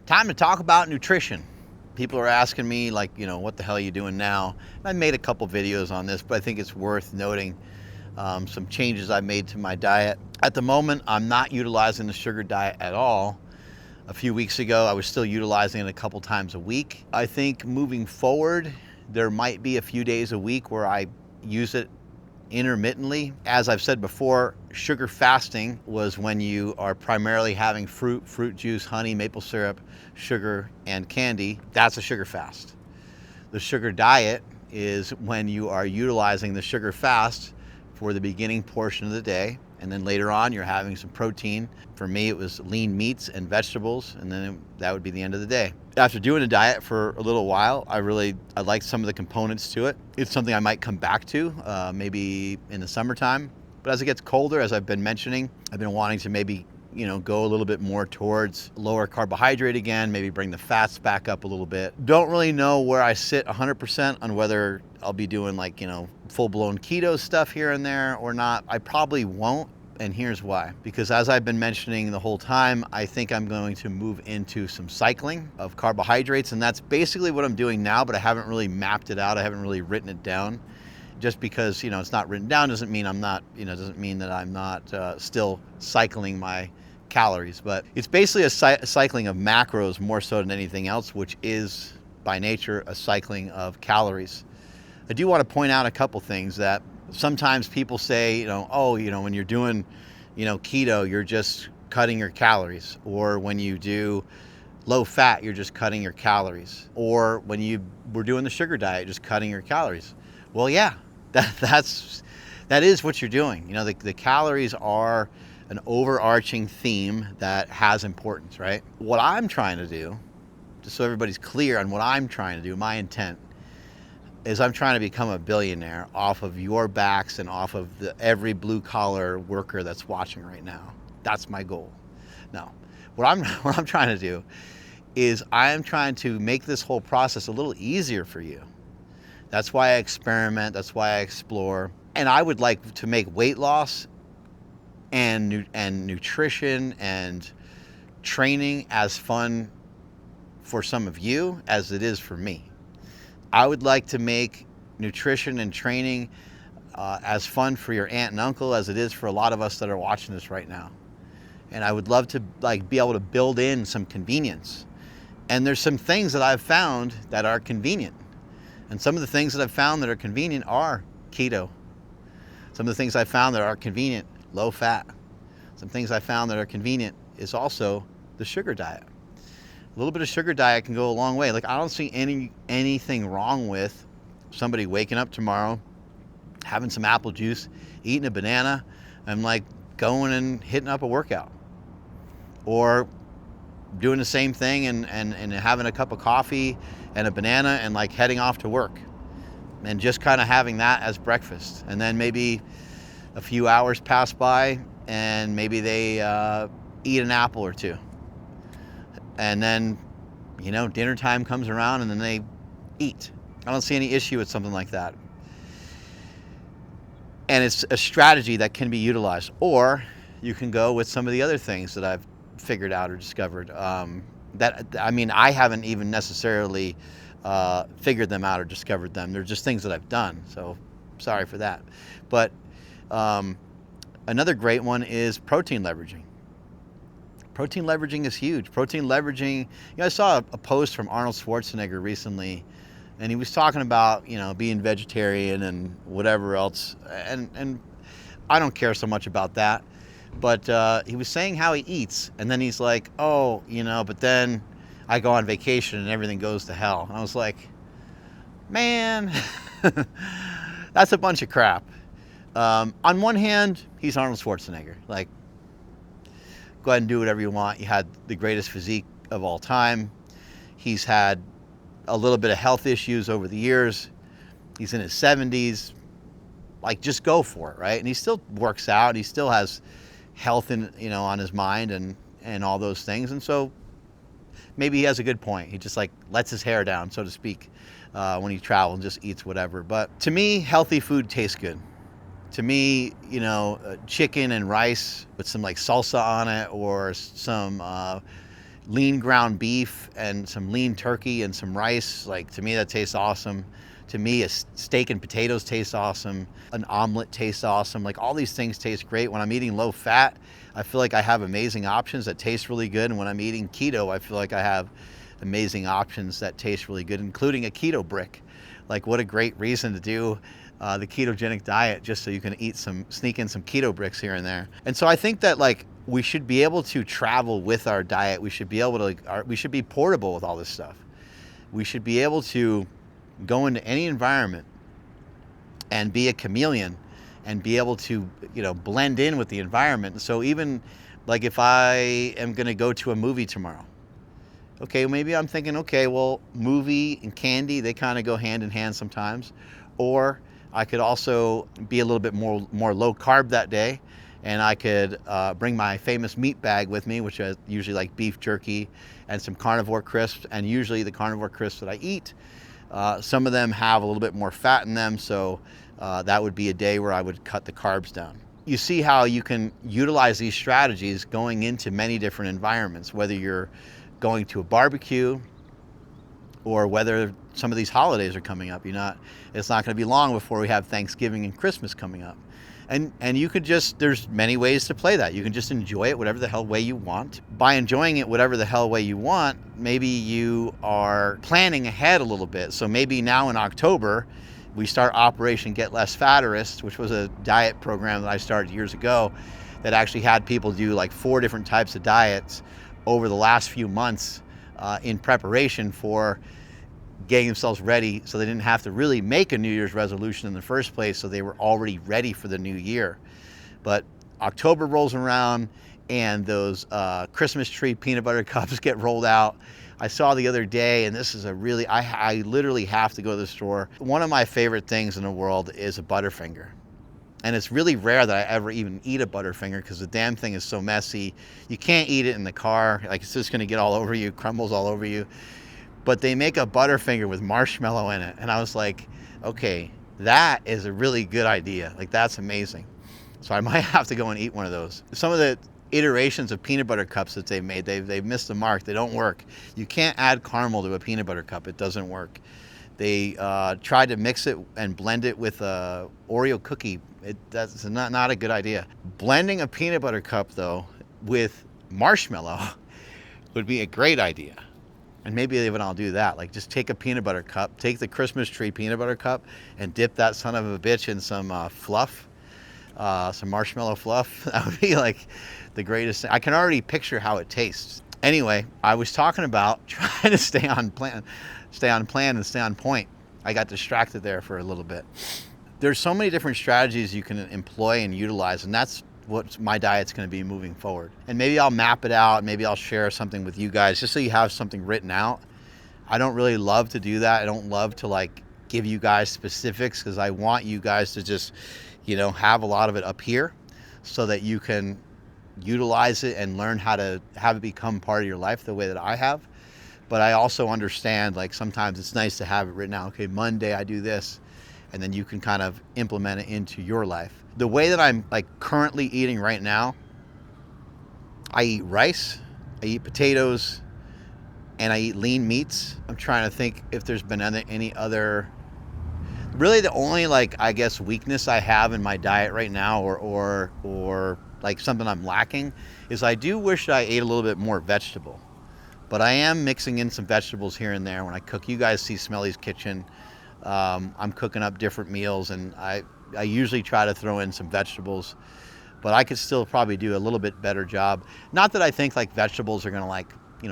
Time to talk about nutrition. People are asking me, like, what the hell are you doing now? And I made a couple videos on this, but I think it's worth noting some changes I made to my diet. At the moment, I'm not utilizing the sugar diet at all. A few weeks ago, I was still utilizing it a couple times a week. I think moving forward, there might be a few days a week where I use it intermittently. As I've said before, sugar fasting was when you are primarily having fruit juice, honey, maple syrup, sugar, and candy. That's a sugar fast. The sugar diet is when you are utilizing the sugar fast for the beginning portion of the day, and then later on you're having some protein. For me, it was lean meats and vegetables, and then that would be the end of the day. After doing a diet for a little while, I liked some of the components to it. It's something I might come back to, maybe in the summertime. But as it gets colder, as I've been mentioning, I've been wanting to maybe go a little bit more towards lower carbohydrate again, maybe bring the fats back up a little bit. Don't really know where I sit 100% on whether I'll be doing full-blown keto stuff here and there or not. I probably won't, and here's why. Because as I've been mentioning the whole time, I think I'm going to move into some cycling of carbohydrates, and that's basically what I'm doing now, but I haven't really mapped it out. I haven't really written it down. Just because it's not written down doesn't mean I'm not, doesn't mean that I'm not still cycling my calories. But it's basically a cycling of macros more so than anything else, which is by nature a cycling of calories. I do want to point out a couple things that sometimes people say, when you're doing, keto, you're just cutting your calories, or when you do low fat, you're just cutting your calories, or when you were doing the sugar diet, just cutting your calories. Well, yeah, that is what you're doing. The calories are an overarching theme that has importance, right? What I'm trying to do, just so everybody's clear on what I'm trying to do, my intent is I'm trying to become a billionaire off of your backs and off of every blue collar worker that's watching right now. That's my goal. No, what I'm trying to do is I am trying to make this whole process a little easier for you. That's why I experiment. That's why I explore. And I would like to make weight loss and nutrition and training as fun for some of you as it is for me. I would like to make nutrition and training as fun for your aunt and uncle as it is for a lot of us that are watching this right now. And I would love to be able to build in some convenience. And there's some things that I've found that are convenient. And some of the things that I've found that are convenient are keto. Some of the things I found that are convenient, low fat. Some things I found that are convenient is also the sugar diet. A little bit of sugar diet can go a long way. I don't see anything wrong with somebody waking up tomorrow, having some apple juice, eating a banana, and going and hitting up a workout. Or doing the same thing and having a cup of coffee and a banana and heading off to work. And just kind of having that as breakfast. And then maybe a few hours pass by and maybe they eat an apple or two. And then, dinner time comes around and then they eat. I don't see any issue with something like that. And it's a strategy that can be utilized. Or you can go with some of the other things that I've figured out or discovered. I haven't even necessarily figured them out or discovered them. They're just things that I've done. So sorry for that. But another great one is protein leveraging. Protein leveraging is huge. Protein leveraging, I saw a post from Arnold Schwarzenegger recently, and he was talking about, being vegetarian and whatever else. And I don't care so much about that. But he was saying how he eats, and then he's like, but then I go on vacation and everything goes to hell. And I was like, man, that's a bunch of crap. On one hand, he's Arnold Schwarzenegger. Go ahead and do whatever you want. You had the greatest physique of all time. He's had a little bit of health issues over the years. He's in his 70s. Just go for it, right? And he still works out. He still has health on his mind and all those things. And so maybe he has a good point. He just lets his hair down, so to speak, when he travels and just eats whatever. But to me, healthy food tastes good. To me, chicken and rice with some salsa on it, or some lean ground beef and some lean turkey and some rice. Like, to me, that tastes awesome. To me, a steak and potatoes tastes awesome. An omelet tastes awesome. Like, all these things taste great. When I'm eating low fat, I feel like I have amazing options that taste really good. And when I'm eating keto, I feel like I have amazing options that taste really good, including a keto brick. Like, what a great reason to do the ketogenic diet, just so you can sneak in some keto bricks here and there. And so I think that, like, we should be able to travel with our diet. We should be able to, we should be portable with all this stuff. We should be able to go into any environment and be a chameleon and be able to, blend in with the environment. So even like if I am going to go to a movie tomorrow, okay, maybe I'm thinking, okay, well, movie and candy, they kind of go hand in hand sometimes. Or I could also be a little bit more low carb that day, and I could bring my famous meat bag with me, which is usually like beef jerky and some carnivore crisps. And usually the carnivore crisps that I eat, some of them have a little bit more fat in them, so that would be a day where I would cut the carbs down. You see how you can utilize these strategies going into many different environments, whether you're going to a barbecue or whether some of these holidays are coming up. It's not going to be long before we have Thanksgiving and Christmas coming up. And you could there's many ways to play that. You can just enjoy it whatever the hell way you want. By enjoying it whatever the hell way you want, maybe you are planning ahead a little bit. So maybe now in October, we start Operation Get Less Fatterist, which was a diet program that I started years ago that actually had people do like 4 different types of diets over the last few months in preparation for getting themselves ready, so they didn't have to really make a New Year's resolution in the first place, so they were already ready for the new year. But October rolls around and those Christmas tree peanut butter cups get rolled out. I saw the other day, and this is I literally have to go to the store. One of my favorite things in the world is a Butterfinger. And it's really rare that I ever even eat a Butterfinger because the damn thing is so messy. You can't eat it in the car. Like, it's just gonna get all over you, crumbles all over you. But they make a Butterfinger with marshmallow in it. And I was like, okay, that is a really good idea. Like, that's amazing. So I might have to go and eat one of those. Some of the iterations of peanut butter cups that they've made, they've missed the mark. They don't work. You can't add caramel to a peanut butter cup. It doesn't work. They tried to mix it and blend it with a Oreo cookie. That's not a good idea. Blending a peanut butter cup, though, with marshmallow would be a great idea. And maybe even I'll do that. Like, just take a peanut butter cup, take the Christmas tree peanut butter cup, and dip that son of a bitch in some fluff, some marshmallow fluff. That would be like the greatest thing. I can already picture how it tastes. Anyway, I was talking about trying to stay on plan and stay on point. I got distracted there for a little bit. There's so many different strategies you can employ and utilize, and that's what my diet's going to be moving forward. And maybe I'll map it out. Maybe I'll share something with you guys just so you have something written out. I don't really love to do that. I don't love to like give you guys specifics because I want you guys to just, have a lot of it up here so that you can utilize it and learn how to have it become part of your life the way that I have. But I also understand, like, sometimes it's nice to have it written out. Okay, Monday I do this, and then you can kind of implement it into your life. The way that I'm like currently eating right now, I eat rice, I eat potatoes, and I eat lean meats. I'm trying to think if there's been any other, really the only, like, I guess, weakness I have in my diet right now, or like something I'm lacking, is I do wish I ate a little bit more vegetable. But I am mixing in some vegetables here and there when I cook. You guys see Smelly's kitchen. I'm cooking up different meals, and I usually try to throw in some vegetables, but I could still probably do a little bit better job. Not that I think like vegetables are gonna, like,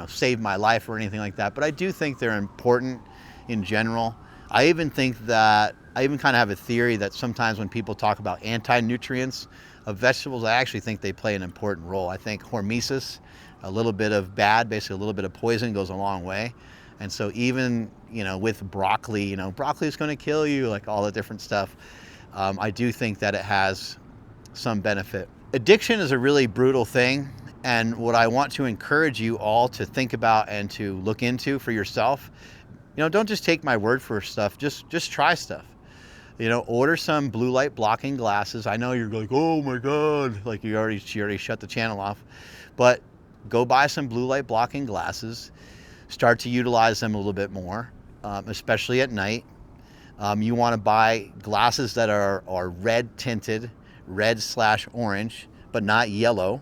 save my life or anything like that, but I do think they're important in general. I even kind of have a theory that sometimes when people talk about anti-nutrients of vegetables, I actually think they play an important role. I think hormesis, a little bit of bad, basically a little bit of poison, goes a long way. And so even, with broccoli, broccoli is going to kill you, like all the different stuff. I do think that it has some benefit. Addiction is a really brutal thing. And what I want to encourage you all to think about and to look into for yourself, don't just take my word for stuff, just try stuff. Order some blue light blocking glasses. I know you're like, oh my God, like she already shut the channel off. But go buy some blue light blocking glasses, start to utilize them a little bit more, especially at night. You want to buy glasses that are red tinted, red/orange, but not yellow.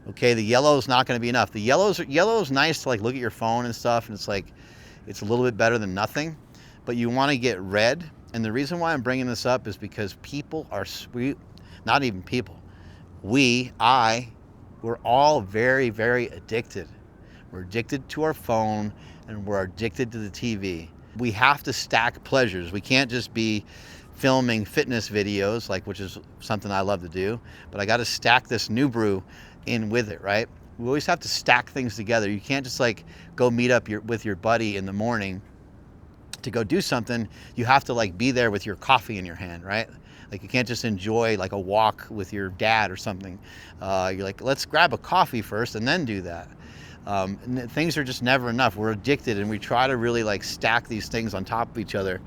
Okay, the yellow is not going to be enough. The yellow is nice to like look at your phone and stuff, and it's like it's a little bit better than nothing. But you want to get red, and the reason why I'm bringing this up is because people are sweet. Not even people. We're all very, very addicted. We're addicted to our phone, and we're addicted to the TV. We have to stack pleasures. We can't just be filming fitness videos, which is something I love to do, but I got to stack this new brew in with it, right? We always have to stack things together. You can't just like go meet up with your buddy in the morning to go do something. You have to like be there with your coffee in your hand, right? Like you can't just enjoy like a walk with your dad or something. You're like, let's grab a coffee first and then do that. Things are just never enough. We're addicted, and we try to really like stack these things on top of each other.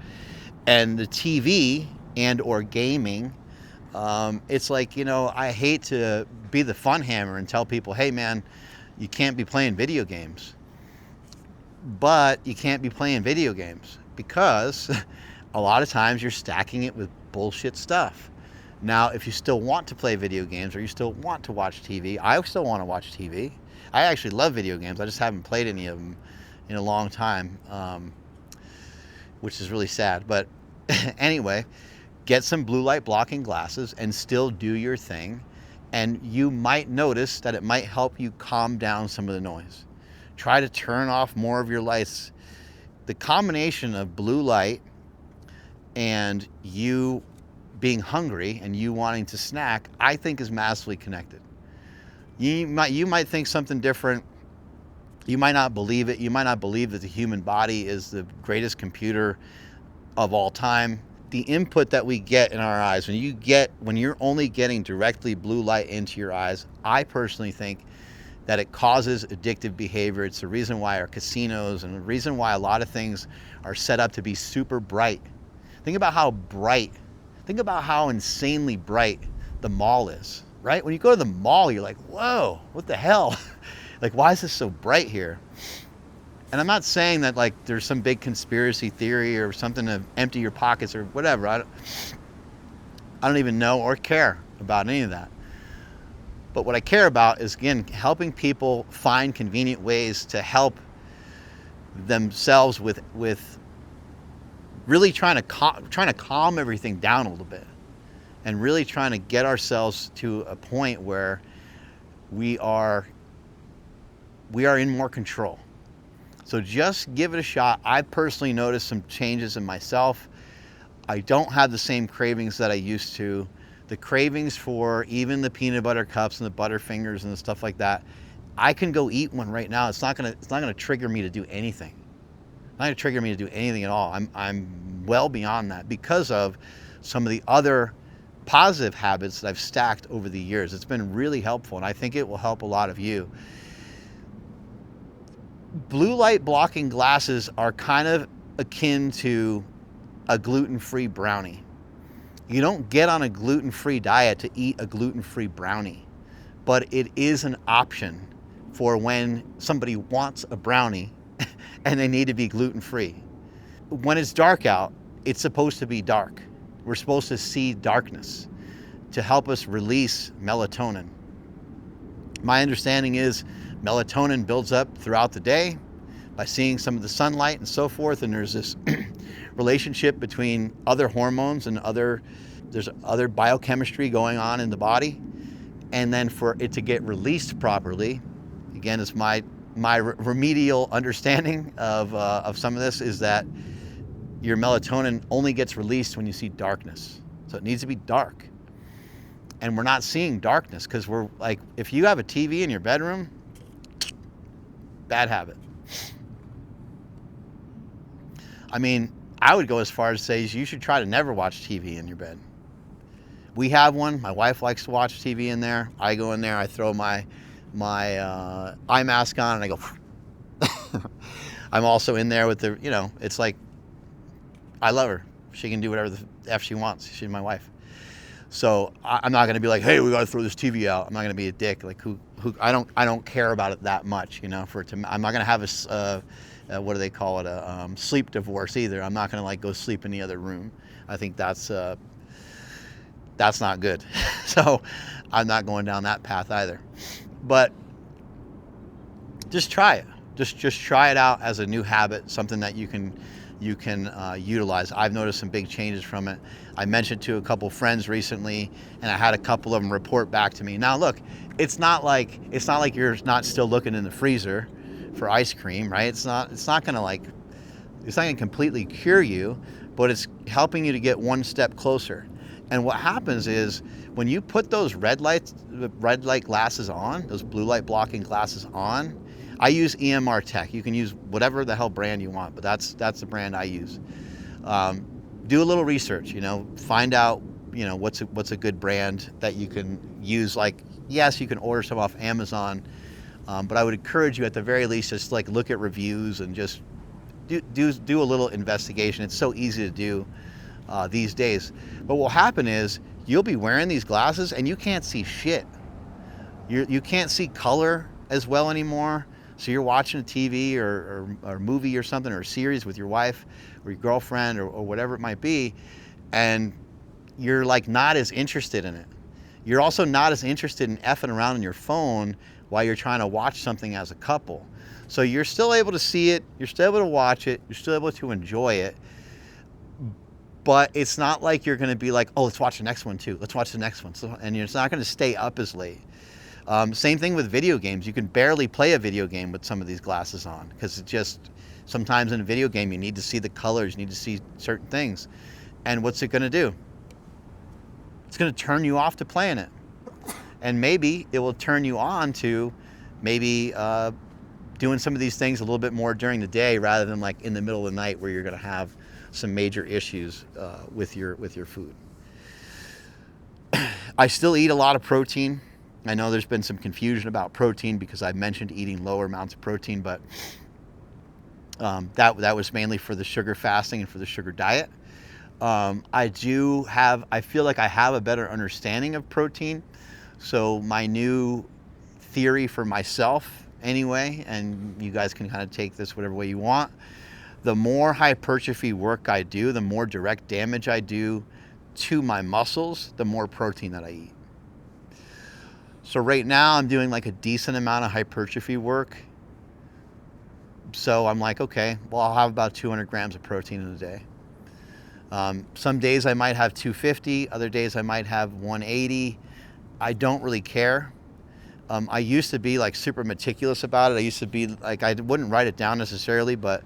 And the TV and or gaming, it's like, I hate to be the fun hammer and tell people, hey man, you can't be playing video games. But you can't be playing video games because a lot of times you're stacking it with bullshit stuff. Now, if you still want to play video games or you still want to watch TV, I still want to watch TV. I actually love video games. I just haven't played any of them in a long time, which is really sad. But anyway, get some blue light blocking glasses and still do your thing. And you might notice that it might help you calm down some of the noise. Try to turn off more of your lights. The combination of blue light and you being hungry and you wanting to snack, I think is massively connected. You might think something different. You might not believe it. You might not believe that the human body is the greatest computer of all time. The input that we get in our eyes, when you're only getting directly blue light into your eyes, I personally think that it causes addictive behavior. It's the reason why our casinos and the reason why a lot of things are set up to be super bright. Think about how insanely bright the mall is, right? When you go to the mall, you're like, whoa, what the hell? Like, why is this so bright here? And I'm not saying that like there's some big conspiracy theory or something to empty your pockets or whatever. I don't even know or care about any of that. But what I care about is, again, helping people find convenient ways to help themselves with really trying to calm everything down a little bit, and really trying to get ourselves to a point where we are in more control. So just give it a shot. I personally noticed some changes in myself. I don't have the same cravings that I used to. The cravings for even the peanut butter cups and the Butterfingers and the stuff like that, I can go eat one right now. It's not gonna trigger me to do anything. It's not gonna trigger me to do anything at all. I'm well beyond that because of some of the other positive habits that I've stacked over the years. It's been really helpful, and I think it will help a lot of you. Blue light blocking glasses are kind of akin to a gluten-free brownie. You don't get on a gluten-free diet to eat a gluten-free brownie, but it is an option for when somebody wants a brownie and they need to be gluten-free. When it's dark out, it's supposed to be dark. We're supposed to see darkness to help us release melatonin. My understanding is melatonin builds up throughout the day by seeing some of the sunlight and so forth, and there's this relationship between other hormones and there's other biochemistry going on in the body, and then for it to get released properly, again, it's my remedial understanding of some of this is that your melatonin only gets released when you see darkness. So it needs to be dark, and we're not seeing darkness because we're like, if you have a TV in your bedroom, bad habit. I mean, I would go as far as to say you should try to never watch TV in your bed. We have one. My wife likes to watch TV in there. I go in there, I throw my eye mask on, and I go. I'm also in there with the, it's like, I love her. She can do whatever the F she wants. She's my wife. So I'm not going to be like, hey, we got to throw this TV out. I'm not going to be a dick. Like, who who I don't care about it that much, you know. For it to, I'm not gonna have what do they call it, a sleep divorce either. I'm not gonna like go sleep in the other room. I think that's not good. So I'm not going down that path either. But just try it. Just try it out as a new habit, something that you can utilize. I've noticed some big changes from it. I mentioned to a couple friends recently, and I had a couple of them report back to me. Now look, it's not like you're not still looking in the freezer for ice cream, right? It's not gonna completely cure you, but it's helping you to get one step closer. And what happens is when you put those red light glasses on, those blue light blocking glasses on, I use EMR Tech. You can use whatever the hell brand you want, but that's the brand I use. Do a little research, you know, find out, you know, what's a good brand that you can use. Like, yes, you can order some off Amazon, but I would encourage you at the very least just like look at reviews and just do a little investigation. It's so easy to do these days. But what will happen is you'll be wearing these glasses and you can't see shit. You can't see color as well anymore. So you're watching a TV or a movie or something, or a series with your wife or your girlfriend or whatever it might be, and you're like not as interested in it. You're also not as interested in effing around on your phone while you're trying to watch something as a couple. So you're still able to see it, you're still able to watch it, you're still able to enjoy it, but it's not like you're going to be like, oh, let's watch the next one too. Let's watch the next one. So, and you're not going to stay up as late. Same thing with video games. You can barely play a video game with some of these glasses on, because it just, sometimes in a video game you need to see the colors, you need to see certain things. And what's it going to do? It's going to turn you off to playing it. And maybe it will turn you on to maybe doing some of these things a little bit more during the day rather than like in the middle of the night where you're going to have some major issues with your food. I still eat a lot of protein. I know there's been some confusion about protein because I mentioned eating lower amounts of protein, but that was mainly for the sugar fasting and for the sugar diet. I feel like I have a better understanding of protein. So my new theory for myself anyway, and you guys can kind of take this whatever way you want, the more hypertrophy work I do, the more direct damage I do to my muscles, the more protein that I eat. So right now I'm doing like a decent amount of hypertrophy work. So I'm like, okay, well, I'll have about 200 grams of protein in a day. Some days I might have 250, other days I might have 180. I don't really care. I used to be like super meticulous about it. I used to be like, I wouldn't write it down necessarily, but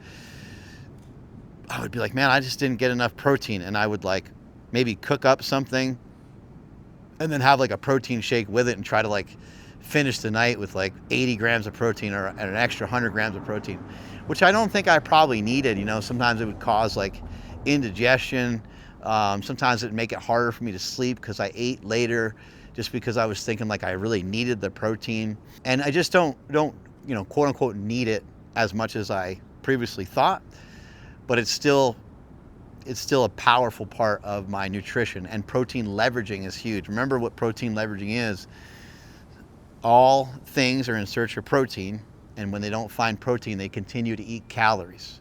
I would be like, man, I just didn't get enough protein. And I would like maybe cook up something and then have like a protein shake with it and try to like finish the night with like 80 grams of protein or an extra 100 grams of protein, which I don't think I probably needed. You know, sometimes it would cause like indigestion. Sometimes it would make it harder for me to sleep because I ate later just because I was thinking like I really needed the protein. And I just don't, you know, quote unquote need it as much as I previously thought, but it's still a powerful part of my nutrition, and protein leveraging is huge. Remember what protein leveraging is. All things are in search of protein, and when they don't find protein, they continue to eat calories.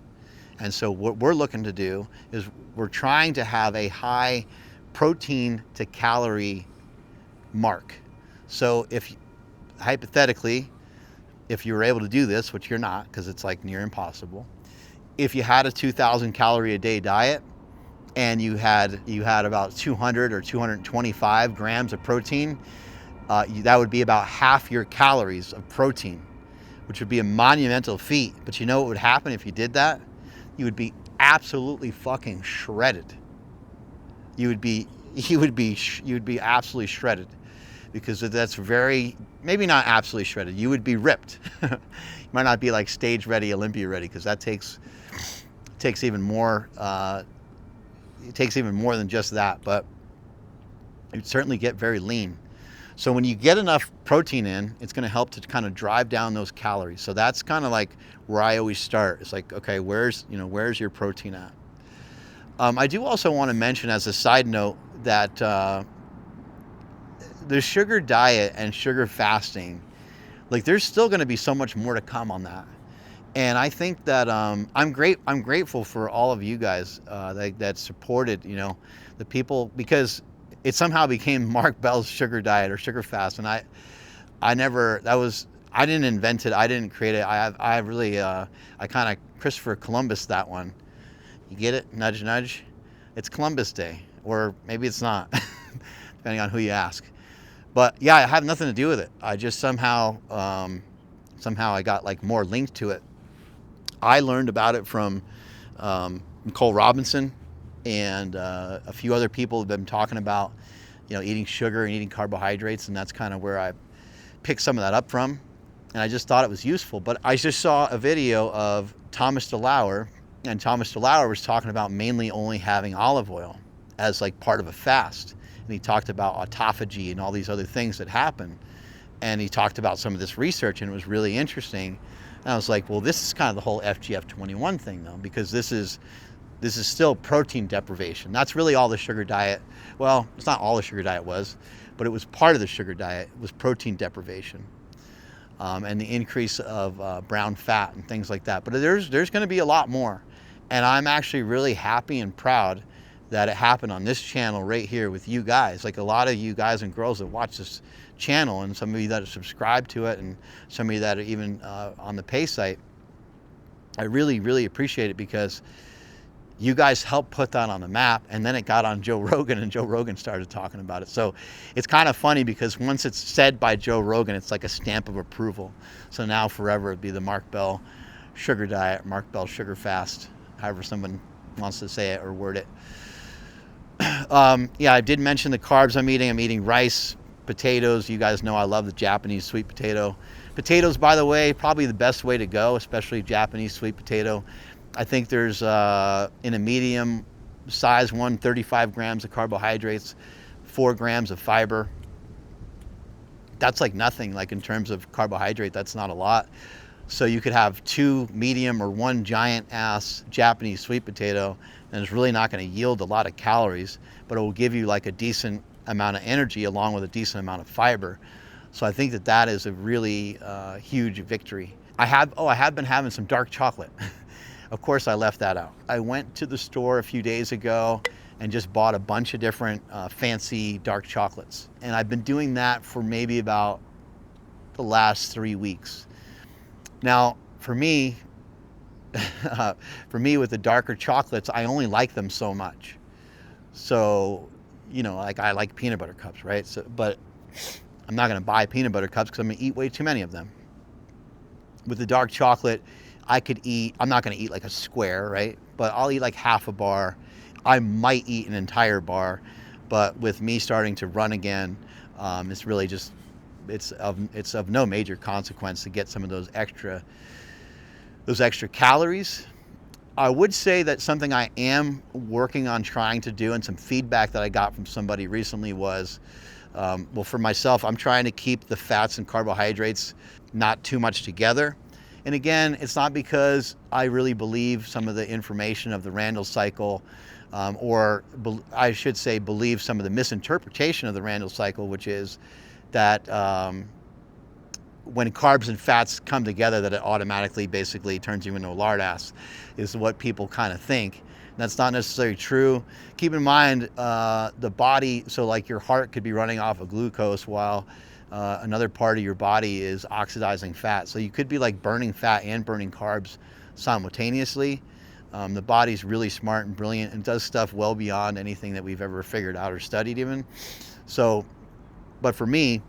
And so what we're looking to do is we're trying to have a high protein to calorie mark. So if hypothetically, if you were able to do this, which you're not because it's like near impossible, if you had a 2,000 calorie a day diet and you had about 200 or 225 grams of protein, that would be about half your calories of protein, which would be a monumental feat. But you know what would happen if you did that? You would be absolutely fucking shredded. You would be absolutely shredded, because that's very, maybe not absolutely shredded. You would be ripped. You might not be like stage ready, Olympia ready, because that takes even more. It takes even more than just that, but you'd certainly get very lean. So when you get enough protein in, it's going to help to kind of drive down those calories. So that's kind of like where I always start. It's like, okay, where's your protein at? I do also want to mention as a side note that the sugar diet and sugar fasting Like there's still going to be so much more to come on that. And I think that I'm grateful for all of you guys that supported, the people, because it somehow became Mark Bell's sugar diet or sugar fast. And I never, I didn't invent it. I didn't create it. I really, I kind of Christopher Columbus that one. You get it? Nudge, nudge. It's Columbus Day, or maybe it's not, depending on who you ask. But yeah, I have nothing to do with it. I just somehow I got like more linked to it. I learned about it from Nicole Robinson and a few other people have been talking about, eating sugar and eating carbohydrates, and that's kind of where I picked some of that up from. And I just thought it was useful. But I just saw a video of Thomas DeLauer, and Thomas DeLauer was talking about mainly only having olive oil as like part of a fast. And he talked about autophagy and all these other things that happen. And he talked about some of this research, and it was really interesting. And I was like, well, this is kind of the whole FGF21 thing, though, because this is still protein deprivation. That's really all the sugar diet. Well, it's not all the sugar diet was, but it was part of the sugar diet. It was protein deprivation and the increase of brown fat and things like that. But there's going to be a lot more. And I'm actually really happy and proud that it happened on this channel right here with you guys. Like a lot of you guys and girls that watch this channel, and some of you that are subscribed to it, and some of you that are even on the pay site. I really, really appreciate it, because you guys helped put that on the map, and then it got on Joe Rogan, and Joe Rogan started talking about it. So it's kind of funny, because once it's said by Joe Rogan, it's like a stamp of approval. So now forever it'd be the Mark Bell sugar diet, Mark Bell sugar fast, however someone wants to say it or word it. Yeah, I did mention the carbs I'm eating. I'm eating rice, potatoes. You guys know I love the Japanese sweet potato. Potatoes, by the way, probably the best way to go, especially Japanese sweet potato. I think there's, in a medium size one, 35 grams of carbohydrates, 4 grams of fiber. That's like nothing, like in terms of carbohydrate, that's not a lot. So you could have 2 medium or 1 giant ass Japanese sweet potato, and it's really not going to yield a lot of calories, but it will give you like a decent amount of energy along with a decent amount of fiber. So I think that is a really huge victory. I have been having some dark chocolate. Of course I left that out. I went to the store a few days ago and just bought a bunch of different fancy dark chocolates. And I've been doing that for maybe about the last 3 weeks. Now, for me, with the darker chocolates, I only like them so much. So, like I like peanut butter cups, right? So, but I'm not going to buy peanut butter cups because I'm going to eat way too many of them. With the dark chocolate, I'm not going to eat like a square, right? But I'll eat like half a bar. I might eat an entire bar. But with me starting to run again, it's really just, it's of no major consequence to get some of those extra calories. I would say that something I am working on trying to do, and some feedback that I got from somebody recently was, well, for myself, I'm trying to keep the fats and carbohydrates not too much together. And again, it's not because I really believe some of the information of the Randall cycle, or I should say believe some of the misinterpretation of the Randall cycle, which is that when carbs and fats come together, that it automatically basically turns you into a lard ass, is what people kind of think. That's not necessarily true. Keep in mind, the body, so like your heart could be running off of glucose while another part of your body is oxidizing fat. So you could be like burning fat and burning carbs simultaneously. The body's really smart and brilliant and does stuff well beyond anything that we've ever figured out or studied even. So, but for me,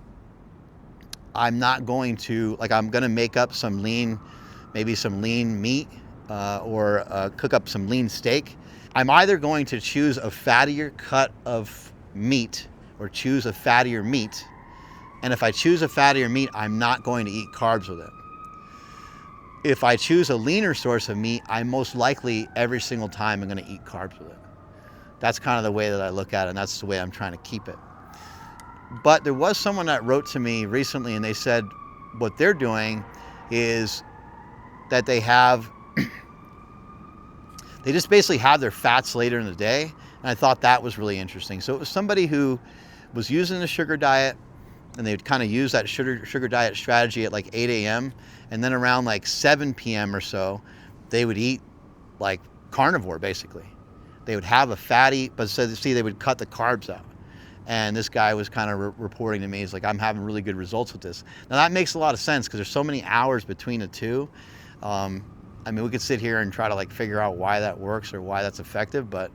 I'm not going to, I'm going to make up some lean, maybe some lean meat or cook up some lean steak. I'm either going to choose a fattier cut of meat or choose a fattier meat. And if I choose a fattier meat, I'm not going to eat carbs with it. If I choose a leaner source of meat, I most likely every single time I'm going to eat carbs with it. That's kind of the way that I look at it, and that's the way I'm trying to keep it. But there was someone that wrote to me recently, and they said what they're doing is that they just basically have their fats later in the day. And I thought that was really interesting. So it was somebody who was using the sugar diet, and they would kind of use that sugar diet strategy at like 8 a.m. And then around like 7 p.m. or so, they would eat like carnivore, basically. They would have a fatty, but so see, they would cut the carbs out. And this guy was kind of reporting to me, he's like, I'm having really good results with this. Now that makes a lot of sense because there's so many hours between the two. I mean, we could sit here and try to like figure out why that works or why that's effective, but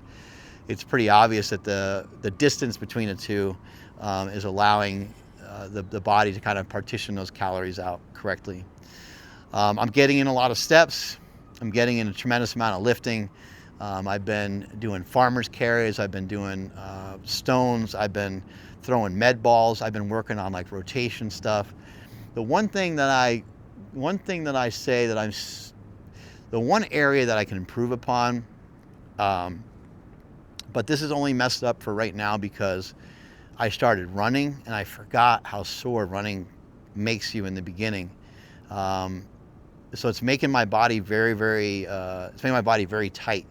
it's pretty obvious that the distance between the two is allowing the body to kind of partition those calories out correctly. I'm getting in a lot of steps. I'm getting in a tremendous amount of lifting. I've been doing farmer's carries. I've been doing stones. I've been throwing med balls. I've been working on like rotation stuff. The one thing that I say that the one area that I can improve upon, but this is only messed up for right now because I started running and I forgot how sore running makes you in the beginning. So it's making my body very tight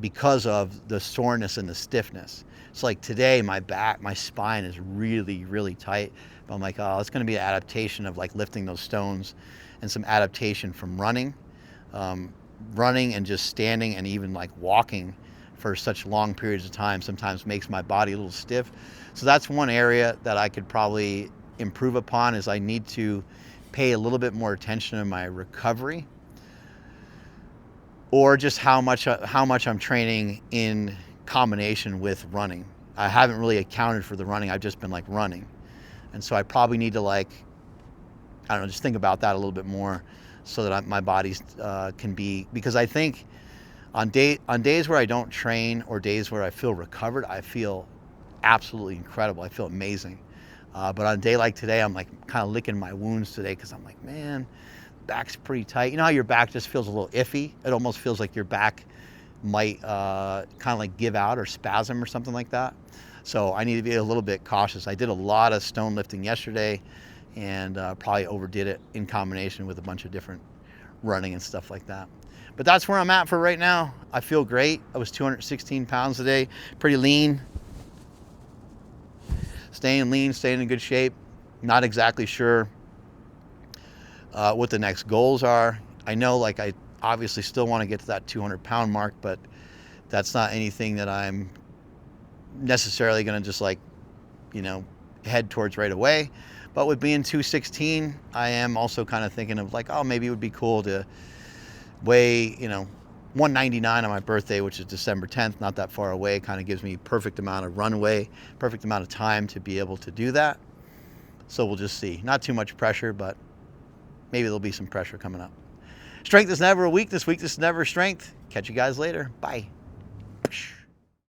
because of the soreness and the stiffness. It's like today my spine is really tight. But I'm like, oh, it's going to be an adaptation of like lifting those stones and some adaptation from running and just standing and even like walking for such long periods of time sometimes makes my body a little stiff. So that's one area that I could probably improve upon, is I need to pay a little bit more attention to my recovery, or just how much I'm training in combination with running. I haven't really accounted for the running. I've just been like running. And so I probably need to like, I don't know, just think about that a little bit more so that my body can be, because I think on days where I don't train or days where I feel recovered, I feel absolutely incredible. I feel amazing. But on a day like today, I'm like kind of licking my wounds today because I'm like, man, back's pretty tight. You know how your back just feels a little iffy? It almost feels like your back might kind of like give out or spasm or something like that. So I need to be a little bit cautious. I did a lot of stone lifting yesterday and probably overdid it in combination with a bunch of different running and stuff like that. But that's where I'm at for right now. I feel great. I was 216 pounds today, pretty lean. Staying lean, staying in good shape. Not exactly sure what the next goals are. I know like I obviously still want to get to that 200-pound mark, but that's not anything that I'm necessarily going to just like, you know, head towards right away. But with being 216, I am also kind of thinking of like, oh, maybe it would be cool to weigh, you know, 199 on my birthday, which is December 10th, not that far away. Kind of gives me perfect amount of runway, perfect amount of time to be able to do that. So we'll just see. Not too much pressure, but maybe there'll be some pressure coming up. Strength is never a weakness. Weakness is never strength. Catch you guys later. Bye.